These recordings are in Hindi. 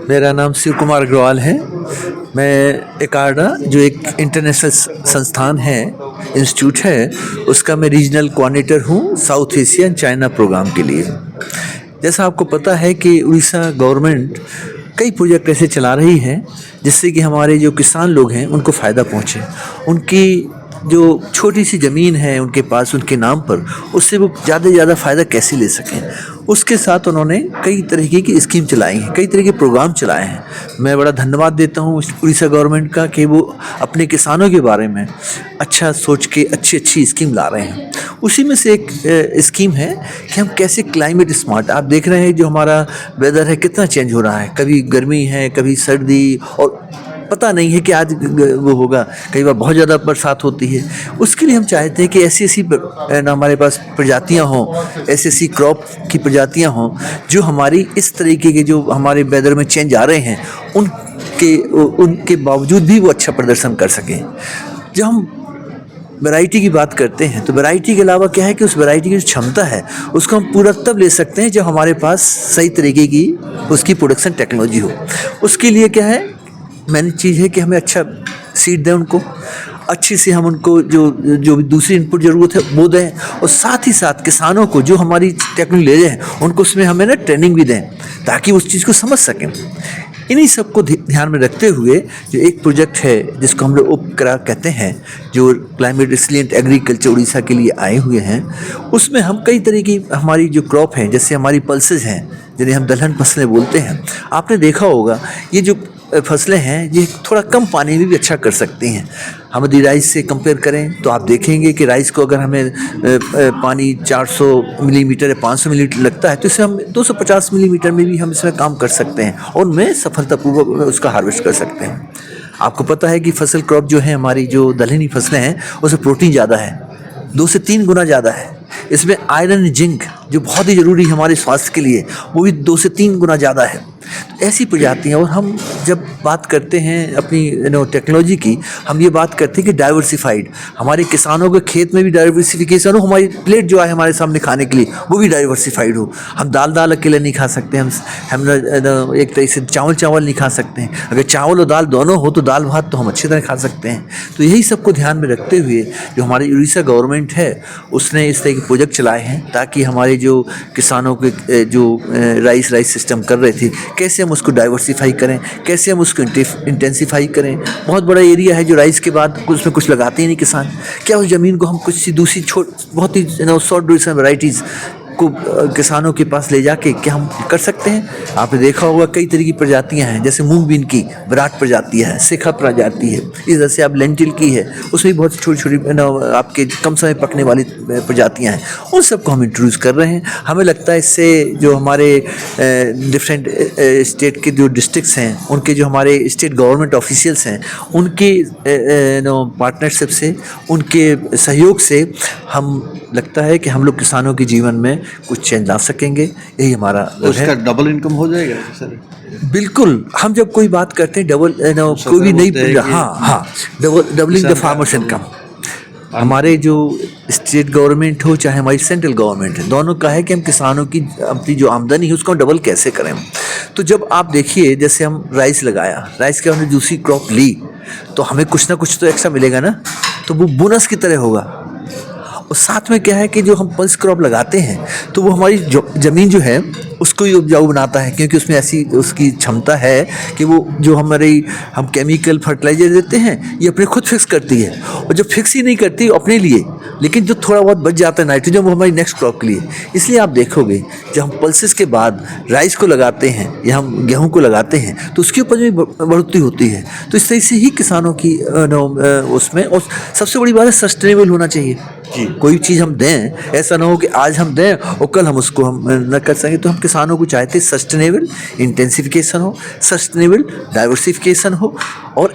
मेरा नाम शिव कुमार अग्रवाल है। मैं इकार्डा जो एक इंटरनेशनल संस्थान है, इंस्टीट्यूट है, उसका मैं रीजनल कोऑर्डिनेटर हूँ South Asia and China program के लिए। जैसा आपको पता है कि उड़ीसा गवर्नमेंट कई प्रोजेक्ट ऐसे चला रही है जिससे कि हमारे जो किसान लोग हैं उनको फ़ायदा पहुँचे। उनकी जो छोटी सी ज़मीन है उनके पास उनके नाम पर, उससे वो ज़्यादा से ज़्यादा फ़ायदा कैसे ले सकें, उसके साथ उन्होंने कई तरीके की स्कीम चलाई हैं, कई तरह के प्रोग्राम चलाए हैं। मैं बड़ा धन्यवाद देता हूँ उड़ीसा गवर्नमेंट का कि वो अपने किसानों के बारे में अच्छा सोच के अच्छी अच्छी स्कीम ला रहे हैं। उसी में से एक स्कीम है कि हम कैसे क्लाइमेट स्मार्ट, आप देख रहे हैं जो हमारा वेदर है कितना चेंज हो रहा है, कभी गर्मी है कभी सर्दी, और पता नहीं है कि आज वो होगा, कई बार बहुत ज़्यादा बरसात होती है। उसके लिए हम चाहते हैं कि ऐसी ऐसी हमारे पास प्रजातियां हों, ऐसी ऐसी क्रॉप की प्रजातियां हों जो हमारी इस तरीके के जो हमारे वेदर में चेंज आ रहे हैं उनके बावजूद भी वो अच्छा प्रदर्शन कर सकें। जब हम वैरायटी की बात करते हैं तो वैरायटी के अलावा क्या है कि उस वैरायटी की जो क्षमता है उसको हम पूरा तब ले सकते हैं जब हमारे पास सही तरीके की उसकी प्रोडक्शन टेक्नोलॉजी हो। उसके लिए क्या है, मेन चीज़ है कि हमें अच्छा सीड दें उनको, अच्छी से हम उनको जो जो भी दूसरी इनपुट ज़रूरत है वो दें, और साथ ही साथ किसानों को जो हमारी टेक्नोलॉजी ले जाएँ उनको उसमें हमें ना ट्रेनिंग भी दें ताकि उस चीज़ को समझ सकें। इन्हीं सबको ध्यान में रखते हुए जो एक प्रोजेक्ट है जिसको हम लोग उपक्रा कहते हैं, जो क्लाइमेट रिसिलिएंट एग्रीकल्चर उड़ीसा के लिए आए हुए हैं, उसमें हम कई तरह की हमारी जो क्रॉप है, जैसे हमारी पल्सेस हैं जिन्हें हम दलहन फसलें बोलते हैं, आपने देखा होगा ये जो फसलें हैं ये थोड़ा कम पानी में भी अच्छा कर सकती हैं। हम यदि राइस से कंपेयर करें तो आप देखेंगे कि राइस को अगर हमें पानी 400 मिलीमीटर या 500 मिलीमीटर लगता है तो इसे हम 250 मिलीमीटर में भी हम इसमें काम कर सकते हैं और उनमें सफलतापूर्वक उसका हार्वेस्ट कर सकते हैं। आपको पता है कि फसल क्रॉप जो है हमारी जो दलहनी फसलें हैं उसमें प्रोटीन ज़्यादा है, 2 से 3 गुना ज़्यादा है। इसमें आयरन जिंक जो बहुत ही ज़रूरी है हमारे स्वास्थ्य के लिए, वो भी 2 से 3 गुना ज़्यादा है। तो ऐसी प्रजातियाँ, और हम जब बात करते हैं अपनी टेक्नोलॉजी की, हम ये बात करते हैं कि डाइवर्सिफाइड, हमारे किसानों के खेत में भी डाइवर्सिफिकेशन हो, हमारी प्लेट जो है हमारे सामने खाने के लिए वो भी डाइवर्सिफाइड हो। हम दाल अकेले नहीं खा सकते, हम एक तरह से चावल नहीं खा सकते हैं। अगर चावल और दाल दोनों हो तो दाल भात तो हम अच्छी तरह खा सकते हैं। तो यही सबको ध्यान में रखते हुए जो हमारी उड़ीसा गवर्नमेंट है उसने इस तरह के प्रोजेक्ट चलाए हैं ताकि हमारे जो किसानों के जो राइस सिस्टम कर रहे थे, कैसे हम उसको डाइवर्सिफाई करें, कैसे हम उसको इंटेंसिफाई करें। बहुत बड़ा एरिया है जो राइस के बाद उसमें कुछ लगाते ही नहीं किसान, क्या उस ज़मीन को हम कुछ सी दूसरी बहुत ही शॉर्ट ड्यूरेशन वैराइटीज़ को किसानों के पास ले जाके क्या हम कर सकते हैं। आपने देखा होगा कई तरह की प्रजातियां हैं, जैसे मूंग बीन की विराट प्रजाति है, शिखा प्रजाति है, इस तरह से आप लेंटिल की है, उसमें भी बहुत छोटी छोटी आपके कम समय पकने वाली प्रजातियां हैं, उन सबको हम इंट्रोड्यूस कर रहे हैं। हमें लगता है इससे जो हमारे डिफरेंट स्टेट के जो डिस्ट्रिक्ट्स हैं, उनके जो हमारे स्टेट गवर्नमेंट ऑफिशियल्स हैं, उनके पार्टनरशिप से, उनके सहयोग से हम लगता है कि हम लोग किसानों के जीवन में कुछ चेंज ला सकेंगे। यही हमारा उसका डबल इनकम हो जाएगा सर? बिल्कुल। हम जब कोई बात करते हैं डबल, कोई भी नहीं, डबलिंग द फार्मर्स इनकम, हमारे जो स्टेट गवर्नमेंट हो चाहे हमारी सेंट्रल गवर्नमेंट है, दोनों का है कि हम किसानों की अपनी जो आमदनी है उसको डबल कैसे करें। तो जब आप देखिए, जैसे हम राइस लगाया, राइस के हमने दूसरी क्रॉप ली तो हमें कुछ ना कुछ तो एक्स्ट्रा मिलेगा ना, तो वो बोनस की तरह होगा। और साथ में क्या है कि जो हम पल्स क्रॉप लगाते हैं तो वो हमारी ज़मीन जो है उसको ही उपजाऊ बनाता है, क्योंकि उसमें ऐसी उसकी क्षमता है कि वो जो हम केमिकल फर्टिलाइजर देते हैं ये अपने खुद फिक्स करती है, और जब फिक्स ही नहीं करती अपने लिए, लेकिन जो थोड़ा बहुत बच जाता है नाइट्रोजन वो हमारी नेक्स्ट क्रॉप के लिए। इसलिए आप देखोगे जब हम पल्सेस के बाद राइस को लगाते हैं या हम गेहूँ को लगाते हैं तो उसके ऊपर में बढ़ोतरी होती है। तो इस तरह से ही किसानों की उसमें, और सबसे बड़ी बात है सस्टेनेबल होना चाहिए। कोई चीज़ हम दें, ऐसा ना हो कि आज हम दें और कल हम उसको हम न कर सकें। तो हम किसानों को चाहते हैं सस्टेनेबल इंटेंसिफिकेशन हो, सस्टेनेबल डाइवर्सिफिकेशन हो, और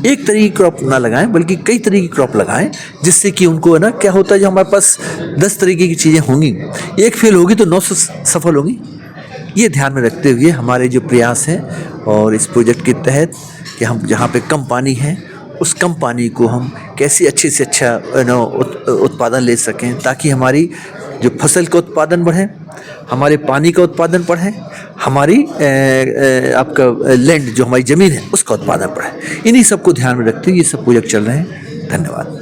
एक तरह की क्रॉप ना लगाएं बल्कि कई तरह की क्रॉप लगाएं, जिससे कि उनको है ना, क्या होता है जो हमारे पास 10 तरीके की चीज़ें होंगी, एक फेल होगी तो 9 सफल होंगी। ये ध्यान में रखते हुए हमारे जो प्रयास हैं, और इस प्रोजेक्ट के तहत कि हम जहाँ पे कम पानी है उस कम पानी को हम कैसे अच्छे से अच्छा उत्पादन ले सकें, ताकि हमारी जो फसल का उत्पादन बढ़े, हमारे पानी का उत्पादन बढ़े, हमारी आपका लैंड जो हमारी ज़मीन है उसका उत्पादन बढ़े। इन्हीं सबको ध्यान में रखते हुए ये सब प्रोजेक्ट चल रहे हैं। धन्यवाद।